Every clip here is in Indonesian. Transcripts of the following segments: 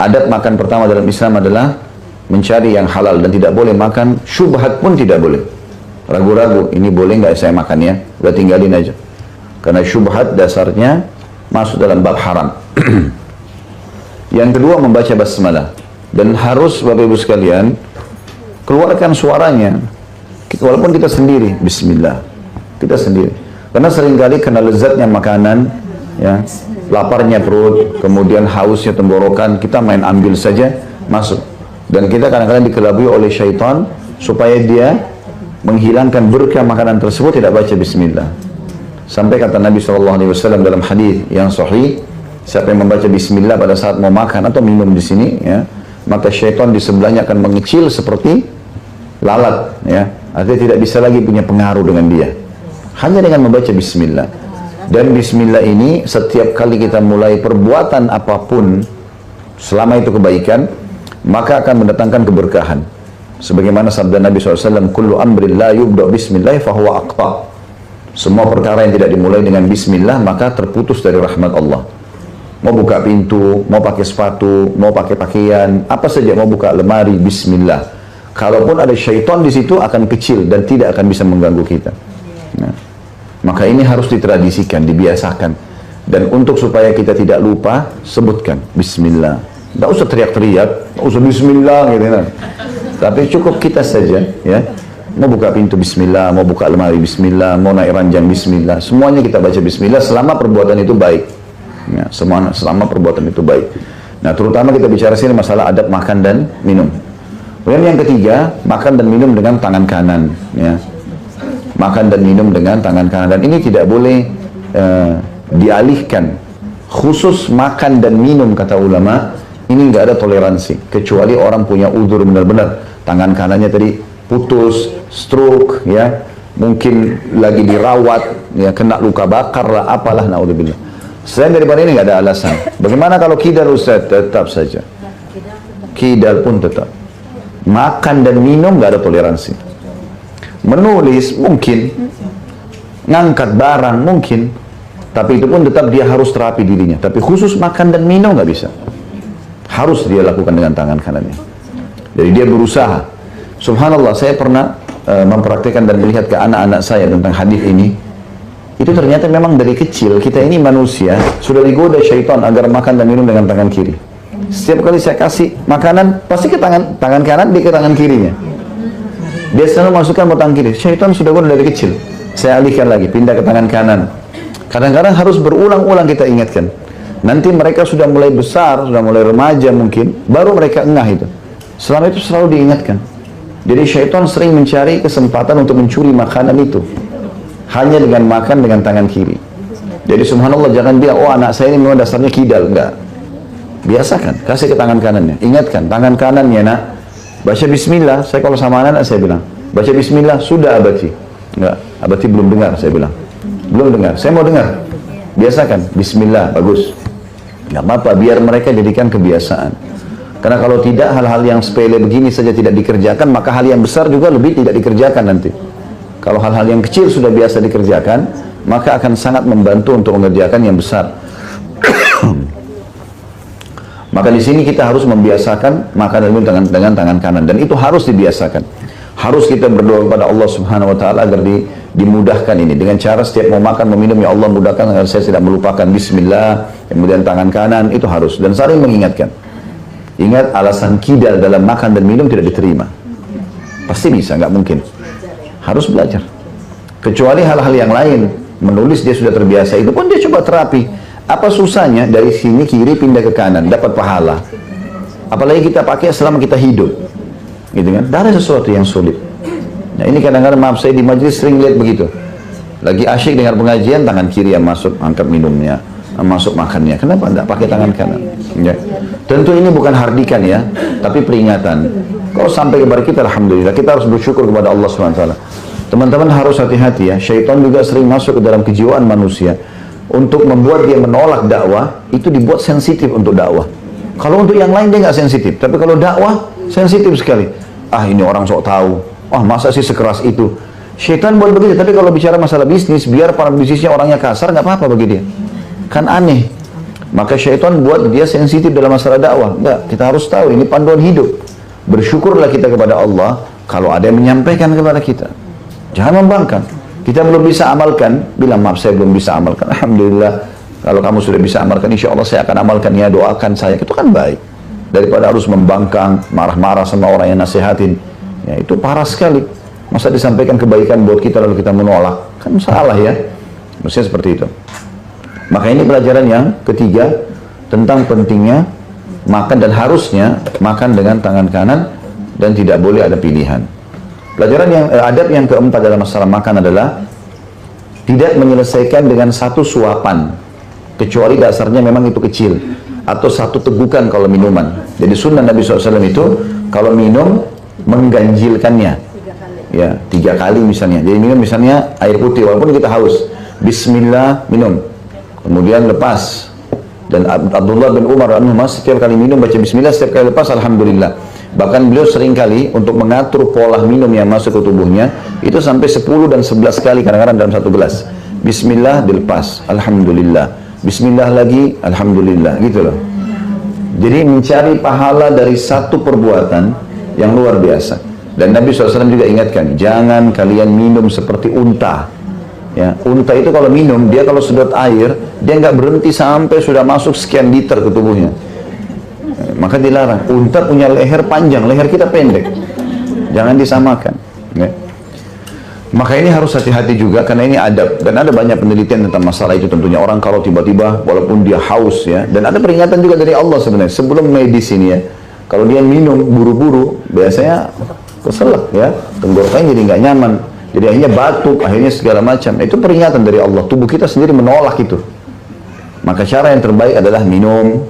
Adab makan pertama dalam Islam adalah mencari yang halal dan tidak boleh makan syubhat pun tidak boleh. Ragu-ragu, ini boleh nggak saya makan ya? Udah tinggalin aja. Karena syubhat dasarnya masuk dalam bab haram. Yang kedua, membaca basmalah. Dan harus Bapak Ibu sekalian keluarkan suaranya. Walaupun kita sendiri, bismillah. Kita sendiri. Karena seringkali kena lezatnya makanan, ya, laparnya perut, kemudian hausnya tenggorokan, kita main ambil saja, masuk. Dan kita kadang-kadang dikelabui oleh syaitan supaya dia menghilangkan berkah makanan tersebut, tidak baca bismillah. Sampai kata Nabi SAW dalam hadis yang sahih, siapa yang membaca bismillah pada saat mau makan atau minum di sini, ya, maka syaitan di sebelahnya akan mengecil seperti lalat, ya. Artinya tidak bisa lagi punya pengaruh dengan dia. Hanya dengan membaca bismillah. Dan bismillah ini setiap kali kita mulai perbuatan apapun, selama itu kebaikan, maka akan mendatangkan keberkahan. Sebagaimana sabda Nabi SAW, kullu amrin la yubda bismillah fahuwa aqta. Semua perkara yang tidak dimulai dengan bismillah maka terputus dari rahmat Allah. Mau buka pintu, mau pakai sepatu, mau pakai pakaian, apa saja, mau buka lemari, bismillah. Kalaupun ada syaitan di situ akan kecil dan tidak akan bisa mengganggu kita. Nah, maka ini harus ditradisikan, dibiasakan. Dan untuk supaya kita tidak lupa, sebutkan bismillah. Tidak usah teriak-teriak, tidak usah bismillah gitu kan. Tapi cukup kita saja, ya. Mau buka pintu bismillah, mau buka lemari bismillah, mau naik ranjang bismillah. Semuanya kita baca bismillah selama perbuatan itu baik. Ya, selama perbuatan itu baik. Nah, terutama kita bicara sini masalah adab makan dan minum. Kemudian yang ketiga, makan dan minum dengan tangan kanan, ya. Makan dan minum dengan tangan kanan, dan ini tidak boleh dialihkan. Khusus makan dan minum, kata ulama, ini nggak ada toleransi, kecuali orang punya uzur benar-benar, tangan kanannya tadi putus, stroke, ya, mungkin lagi dirawat, ya, kena luka bakar lah, apalah, naudzubillah. Selain daripada ini nggak ada alasan. Bagaimana kalau kidal, Ustaz? Tetap saja, kidal pun tetap. Makan dan minum nggak ada toleransi. Menulis mungkin, ngangkat barang mungkin, tapi itu pun tetap dia harus terapi dirinya. Tapi khusus makan dan minum nggak bisa. Harus dia lakukan dengan tangan kanannya. Jadi dia berusaha. Subhanallah, saya pernah mempraktikkan dan melihat ke anak-anak saya tentang hadis ini. Itu ternyata memang dari kecil kita ini manusia sudah digoda syaitan agar makan dan minum dengan tangan kiri. Setiap kali saya kasih makanan, pasti ke tangan kanan, dia ke tangan kirinya. Dia selalu masukkan ke tangan kiri. Syaitan sudah goda dari kecil. Saya alihkan lagi, pindah ke tangan kanan. Kadang-kadang harus berulang-ulang kita ingatkan. Nanti mereka sudah mulai besar, sudah mulai remaja mungkin, baru mereka engah itu. Selama itu selalu diingatkan. Jadi syaitan sering mencari kesempatan untuk mencuri makanan itu. Hanya dengan makan dengan tangan kiri. Jadi subhanallah, jangan bilang, oh anak saya ini memang dasarnya kidal. Enggak. Biasakan, kasih ke tangan kanannya. Ingatkan, tangan kanannya nak, baca bismillah. Saya kalau sama anak saya bilang, baca bismillah, sudah abati. Enggak, abati belum dengar, saya bilang. Belum dengar, saya mau dengar. Biasakan, bismillah, bagus. Enggak apa-apa, biar mereka jadikan kebiasaan. Karena kalau tidak, hal-hal yang sepele begini saja tidak dikerjakan, maka hal yang besar juga lebih tidak dikerjakan nanti. Kalau hal-hal yang kecil sudah biasa dikerjakan, maka akan sangat membantu untuk mengerjakan yang besar. Maka di sini kita harus membiasakan makan dan minum dengan tangan kanan, dan itu harus dibiasakan. Harus kita berdoa kepada Allah Subhanahu wa taala agar dimudahkan ini dengan cara setiap mau makan, mau minum, ya Allah mudahkan agar saya tidak melupakan bismillah, kemudian tangan kanan, itu harus, dan saling mengingatkan. Ingat, alasan kidal dalam makan dan minum tidak diterima. Pasti bisa, nggak mungkin. Harus belajar. Kecuali hal-hal yang lain, menulis dia sudah terbiasa, itu pun dia coba terapi. Apa susahnya dari sini kiri pindah ke kanan, dapat pahala. Apalagi kita pakai selama kita hidup, gitu kan? Tidak ada sesuatu yang sulit. Nah ini kadang-kadang, maaf, saya di majelis sering lihat begitu. Lagi asyik dengar pengajian, tangan kiri yang masuk, angkat minumnya, masuk makannya. Kenapa tidak pakai tangan kanan? Ya. Tentu ini bukan hardikan ya, tapi peringatan. Kalau sampai kepada kita, alhamdulillah, kita harus bersyukur kepada Allah SWT. Teman-teman harus hati-hati ya. Syaitan juga sering masuk ke dalam kejiwaan manusia untuk membuat dia menolak dakwah. Itu dibuat sensitif untuk dakwah. Kalau untuk yang lain dia nggak sensitif, tapi kalau dakwah sensitif sekali. Ah, ini orang sok tahu. Wah, masa sih sekeras itu? Syaitan buat begitu. Tapi kalau bicara masalah bisnis, biar para bisnisnya orangnya kasar, nggak apa-apa bagi dia. Kan aneh. Maka syaitan buat dia sensitif dalam masalah dakwah. Enggak, kita harus tahu ini panduan hidup. Bersyukurlah kita kepada Allah kalau ada yang menyampaikan kepada kita. Jangan membangkang. Kita belum bisa amalkan, bilang maaf saya belum bisa amalkan. Alhamdulillah, kalau kamu sudah bisa amalkan, insya Allah saya akan amalkan, ya doakan saya. Itu kan baik. Daripada harus membangkang, marah-marah sama orang yang nasihatin. Ya, itu parah sekali. Masa disampaikan kebaikan buat kita lalu kita menolak? Kan salah ya. Mestinya seperti itu. Maka ini pelajaran yang ketiga tentang pentingnya makan dan harusnya makan dengan tangan kanan dan tidak boleh ada pilihan. Pelajaran yang adab yang keempat dalam masalah makan adalah tidak menyelesaikan dengan satu suapan kecuali dasarnya memang itu kecil atau satu tegukan kalau minuman. Jadi sunnah Nabi SAW itu kalau minum mengganjilkannya ya 3 kali misalnya. Jadi minum misalnya air putih walaupun kita haus, bismillah minum, kemudian lepas. Dan Abdullah bin Umar setiap kali minum baca bismillah, setiap kali lepas alhamdulillah. Bahkan beliau sering kali untuk mengatur pola minum yang masuk ke tubuhnya itu sampai 10 dan 11 kali kadang-kadang dalam satu gelas. Bismillah dilepas, alhamdulillah. Bismillah lagi, alhamdulillah, gitu loh. Jadi mencari pahala dari satu perbuatan yang luar biasa. Dan Nabi SAW juga ingatkan, jangan kalian minum seperti unta. Ya, unta itu kalau minum, dia kalau sedot air, dia nggak berhenti sampai sudah masuk sekian liter ke tubuhnya. Maka dilarang. Unta punya leher panjang, leher kita pendek. Jangan disamakan. Ya. Maka ini harus hati-hati juga karena ini adab. Dan ada banyak penelitian tentang masalah itu tentunya. Orang kalau tiba-tiba walaupun dia haus ya. Dan ada peringatan juga dari Allah sebenarnya. Sebelum medis ini ya. Kalau dia minum buru-buru biasanya keselak ya. Tenggorokannya jadi nggak nyaman. Jadi akhirnya batuk, akhirnya segala macam. Itu peringatan dari Allah. Tubuh kita sendiri menolak itu. Maka cara yang terbaik adalah minum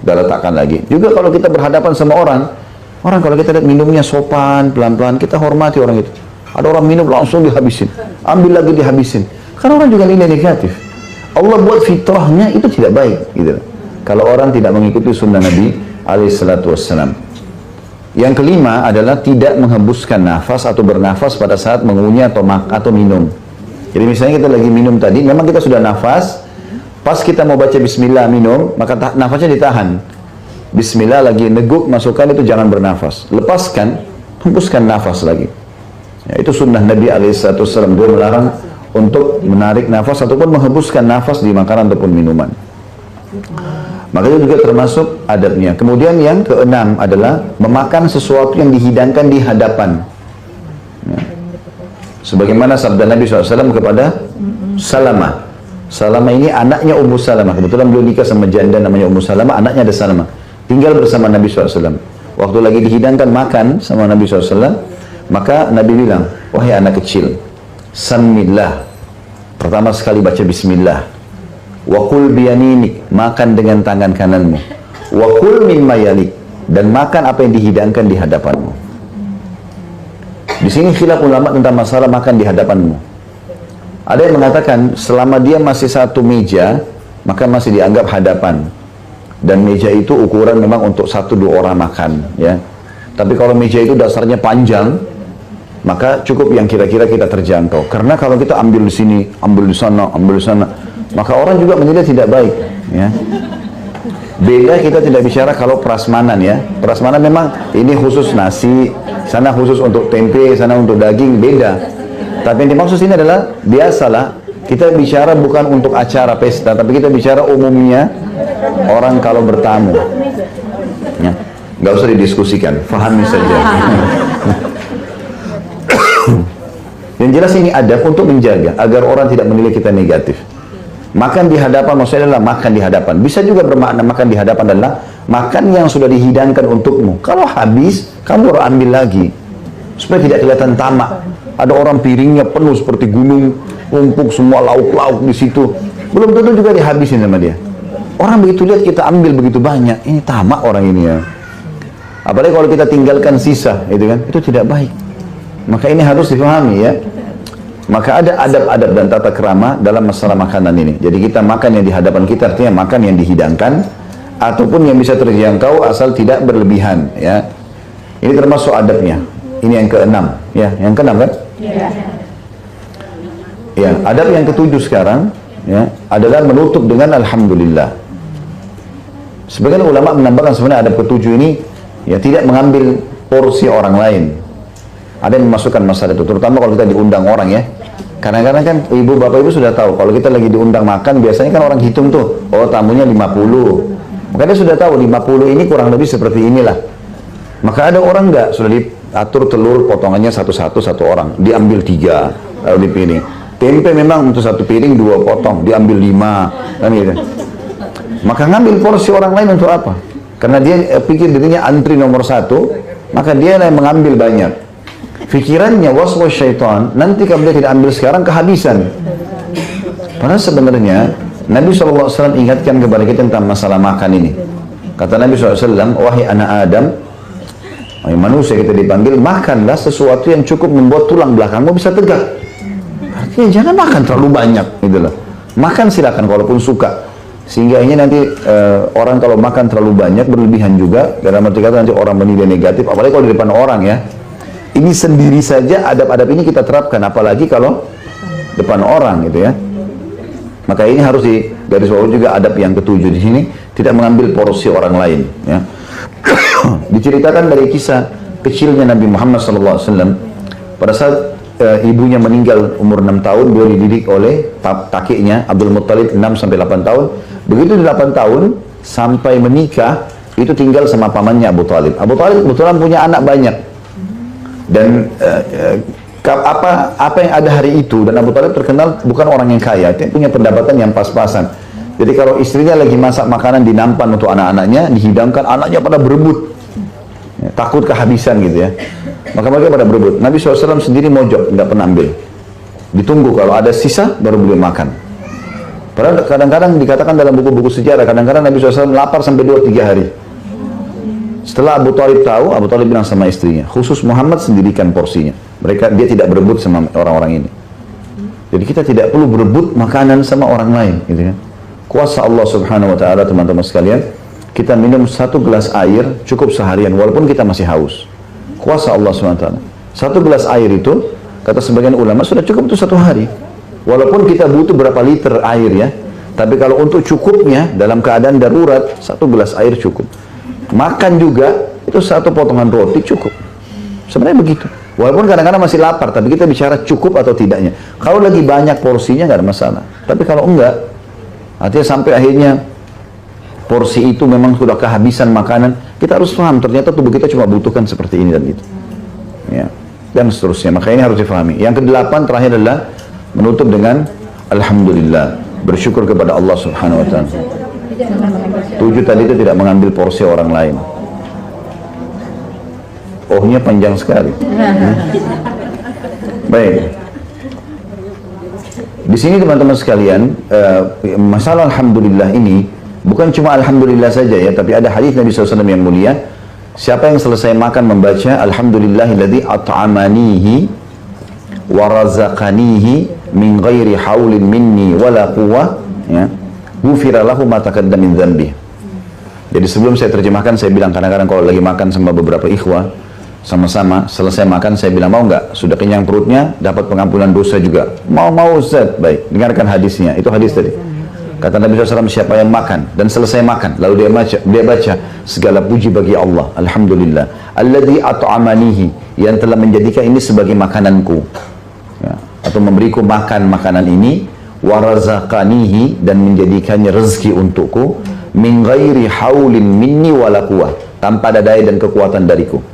dan letakkan lagi. Juga kalau kita berhadapan sama orang kalau kita lihat minumnya sopan, pelan-pelan, kita hormati orang itu. Ada orang minum langsung dihabisin, ambil lagi dihabisin. Karena orang juga nilai negatif. Allah buat fitrahnya itu tidak baik, gitu. Kalau orang tidak mengikuti sunnah Nabi alaihissalam. Yang kelima adalah tidak menghembuskan nafas atau bernafas pada saat mengunyah atau minum. Jadi misalnya kita lagi minum tadi, memang kita sudah nafas, pas kita mau baca bismillah minum, maka nafasnya ditahan. Bismillah lagi neguk, masukkan itu jangan bernafas. Lepaskan, hembuskan nafas lagi. Ya, itu sunnah Nabi alaihissalam. Dia melarang untuk menarik nafas ataupun menghembuskan nafas di makanan ataupun minuman. Maka itu juga termasuk adabnya. Kemudian yang keenam adalah memakan sesuatu yang dihidangkan di hadapan. Ya. Sebagaimana sabda Nabi SAW kepada Salamah. Salamah ini anaknya Ummu Salamah. Kebetulan beliau nikah sama janda namanya Ummu Salamah, anaknya ada Salamah. Tinggal bersama Nabi SAW. Waktu lagi dihidangkan makan sama Nabi SAW, maka Nabi bilang, wahai anak kecil, Samillah. Pertama sekali baca bismillah. Wa kul biyaminik, makan dengan tangan kananmu. Wa kul mimma yalik, dan makan apa yang dihidangkan di hadapanmu. Di sini khilaf ulama tentang masalah makan di hadapanmu. Ada yang mengatakan selama dia masih satu meja, maka masih dianggap hadapan. Dan meja itu ukuran memang untuk 1-2 orang makan, ya. Tapi kalau meja itu dasarnya panjang, maka cukup yang kira-kira kita terjangkau. Karena kalau kita ambil di sini, ambil di sana, maka orang juga menilai tidak baik. Ya. Beda kita tidak bicara kalau prasmanan ya. Prasmanan memang ini khusus nasi, sana khusus untuk tempe, sana untuk daging, beda. Tapi yang dimaksud ini adalah biasalah kita bicara bukan untuk acara pesta, tapi kita bicara umumnya orang kalau bertamu. Ya. Nggak usah didiskusikan, fahami saja. Yang jelas ini ada untuk menjaga agar orang tidak menilai kita negatif. Makan di hadapan maksudnya adalah makan di hadapan. Bisa juga bermakna makan di hadapan adalah makan yang sudah dihidangkan untukmu. Kalau habis, kamu harus ambil lagi supaya tidak kelihatan tamak. Ada orang piringnya penuh seperti gunung, tumpuk semua lauk-lauk di situ. Belum tentu juga dihabisin sama dia. Orang begitu lihat kita ambil begitu banyak, ini tamak orang ini ya. Apalagi kalau kita tinggalkan sisa, itu kan, itu tidak baik. Maka ini harus dipahami ya. Maka ada adab-adab dan tata krama dalam masalah makanan ini. Jadi kita makan yang di hadapan kita artinya makan yang dihidangkan ataupun yang bisa terjangkau asal tidak berlebihan ya. Ini termasuk adabnya. Ini yang keenam ya. Yang keenam kan? Ya. Ya, adab yang ketujuh sekarang ya adalah menutup dengan alhamdulillah. Sebagian ulama menambahkan sebenarnya adab ketujuh ini ya tidak mengambil porsi orang lain. Ada yang memasukkan masalah itu, terutama kalau kita diundang orang ya. Kadang-kadang kan ibu bapak ibu sudah tahu kalau kita lagi diundang makan, biasanya kan orang hitung tuh, oh tamunya 50. Maka dia sudah tahu 50 ini kurang lebih seperti inilah. Maka ada orang enggak, sudah diatur telur potongannya satu-satu satu orang, diambil 3 lalu dipilih. Tempe memang untuk satu piring 2 potong, diambil 5 kan gitu. Maka ngambil porsi orang lain untuk apa? Karena dia pikir dirinya antri nomor 1, maka dia yang mengambil banyak. Pikirannya waswas syaitan, nanti kalau dia tidak ambil sekarang kehabisan. Padahal sebenarnya Nabi SAW ingatkan kepada kita tentang masalah makan ini. Kata Nabi SAW, wahai anak Adam, wahai manusia, kita dipanggil, makanlah sesuatu yang cukup membuat tulang belakangmu bisa tegak. Artinya jangan makan terlalu banyak gitu loh. Makan silakan kalaupun suka. Sehingga ini nanti orang kalau makan terlalu banyak berlebihan juga, dalam arti kata nanti orang menilai negatif, apalagi kalau di depan orang ya. Ini sendiri saja adab-adab ini kita terapkan, apalagi kalau depan orang gitu ya. Maka ini harus digarisbawahi juga adab yang ketujuh di sini, tidak mengambil porsi orang lain ya. Diceritakan dari kisah kecilnya Nabi Muhammad SAW pada saat ibunya meninggal umur 6 tahun, beliau dididik oleh kakeknya Abdul Muttalib 6-8 tahun. Begitu di 8 tahun sampai menikah itu tinggal sama pamannya Abu Talib. Abu Talib kebetulan punya anak banyak dan apa yang ada hari itu, dan Abu Talib terkenal bukan orang yang kaya, dia punya pendapatan yang pas-pasan. Jadi kalau istrinya lagi masak makanan di nampan untuk anak-anaknya, dihidangkan, anaknya pada berebut ya, takut kehabisan gitu ya, maka mereka pada berebut. Nabi SAW sendiri mojok, tidak pernah ambil, ditunggu kalau ada sisa baru beliau makan. Padahal kadang-kadang dikatakan dalam buku-buku sejarah, kadang-kadang Nabi SAW lapar sampai 2-3 hari. Setelah Abu Talib tahu, Abu Talib bilang sama istrinya, khusus Muhammad sendirikan porsinya. Dia tidak berebut sama orang-orang ini. Jadi kita tidak perlu berebut makanan sama orang lain, gitu kan. Kuasa Allah Subhanahu wa taala, teman-teman sekalian, kita minum 1 gelas air cukup seharian walaupun kita masih haus. Kuasa Allah Subhanahu wa taala. 1 gelas air itu kata sebagian ulama sudah cukup untuk 1 hari. Walaupun kita butuh berapa liter air ya, tapi kalau untuk cukupnya dalam keadaan darurat 1 gelas air cukup. Makan juga itu 1 potongan roti cukup. Sebenarnya begitu. Walaupun kadang-kadang masih lapar, tapi kita bicara cukup atau tidaknya. Kalau lagi banyak porsinya nggak ada masalah. Tapi kalau enggak, artinya sampai akhirnya porsi itu memang sudah kehabisan makanan, kita harus paham ternyata tubuh kita cuma butuhkan seperti ini dan itu. Ya. Dan seterusnya. Maka ini harus difahami. Yang ke-8 terakhir adalah menutup dengan alhamdulillah, bersyukur kepada Allah Subhanahu wa taala. 7 tadi itu tidak mengambil porsi orang lain. Ohnya panjang sekali. Baik. Di sini teman-teman sekalian, masalah alhamdulillah ini bukan cuma alhamdulillah saja ya, tapi ada hadis Nabi SAW yang mulia. Siapa yang selesai makan membaca alhamdulillahilladzi at'amanihi wa razaqanihi min ghairi haulin minni wala quwwah, ya, ghufira lahu ma taqaddama min dzambi. Jadi sebelum saya terjemahkan, saya bilang kadang-kadang kalau lagi makan sama beberapa ikhwah sama-sama, selesai makan saya bilang, mau nggak sudah kenyang perutnya dapat pengampunan dosa juga? Mau Ustaz? Baik, dengarkan hadisnya. Itu hadis tadi. Kata Nabi SAW, siapa yang makan dan selesai makan lalu dia baca segala puji bagi Allah, alhamdulillah alladzi at'amanihi, yang telah menjadikan ini sebagai makananku, ya, atau memberiku makan makanan ini, wa razaqanihi, dan menjadikannya rezeki untukku, min ghairi haulin minni wala quwwah, tanpa ada daya dan kekuatan dariku.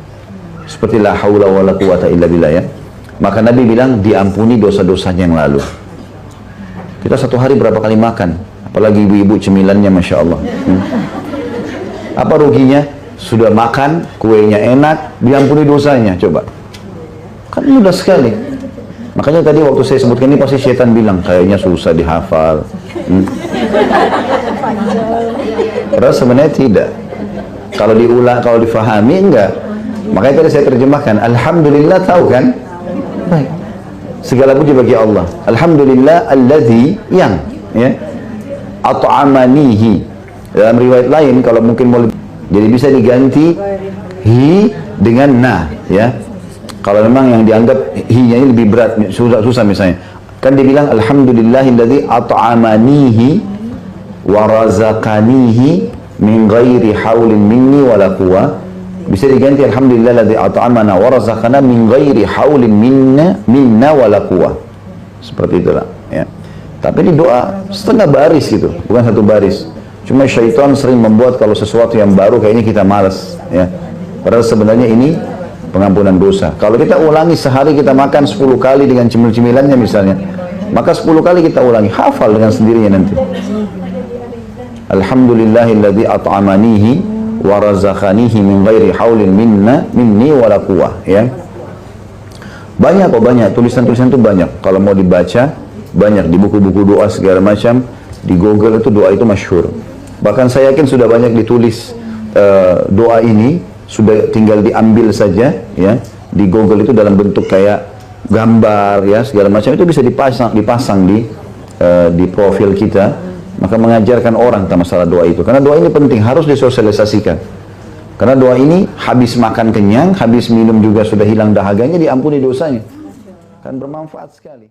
Seperti la haula wala quwwata illa billah ya. Maka Nabi bilang diampuni dosa-dosanya yang lalu. Kita 1 hari berapa kali makan? Apalagi ibu-ibu cemilannya Masya Allah. Apa ruginya? Sudah makan, kuenya enak, diampuni dosanya, coba. Kan mudah sekali. Makanya tadi waktu saya sebutkan ini pasti syaitan bilang, kayaknya susah dihafal. Padahal sebenarnya tidak. Kalau diulang, kalau difahami, enggak. Makanya tadi saya terjemahkan, alhamdulillah, tahu kan? Baik. Segala puji bagi Allah. Alhamdulillah alladzi, yang ya, at'amanihi. Dalam riwayat lain kalau mungkin mau, jadi bisa diganti hi dengan na ya. Kalau memang yang dianggap hi-nya ini lebih berat, susah misalnya. Kan dia bilang alhamdulillahilladzi at'amanihi wa razaqanihi min ghairi haulin minni wala quwwah. Bisa diganti alhamdulillahilladzi at'amana wa razaqana min ghairi haulin minna wala quwwah. Seperti itulah ya. Tapi ini doa setengah baris gitu, bukan satu baris. Cuma syaitan sering membuat kalau sesuatu yang baru kayak ini kita malas ya. Padahal sebenarnya ini pengampunan dosa. Kalau kita ulangi sehari kita makan 10 kali dengan cemil-cemilannya misalnya, maka 10 kali kita ulangi, hafal dengan sendirinya nanti. Alhamdulillahilladzi at'amanihi wa razaqanihi min ghairi haulin minni wala quwwah ya. Banyak kok, banyak tulisan-tulisan itu banyak. Kalau mau dibaca banyak di buku-buku doa segala macam, di Google itu doa itu masyhur. Bahkan saya yakin sudah banyak ditulis doa ini, sudah tinggal diambil saja ya di Google itu dalam bentuk kayak gambar ya segala macam, itu bisa dipasang di profil kita, maka mengajarkan orang tentang masalah doa itu. Karena doa ini penting, harus disosialisasikan. Karena doa ini habis makan kenyang, habis minum juga sudah hilang dahaganya, diampuni dosanya. Kan bermanfaat sekali.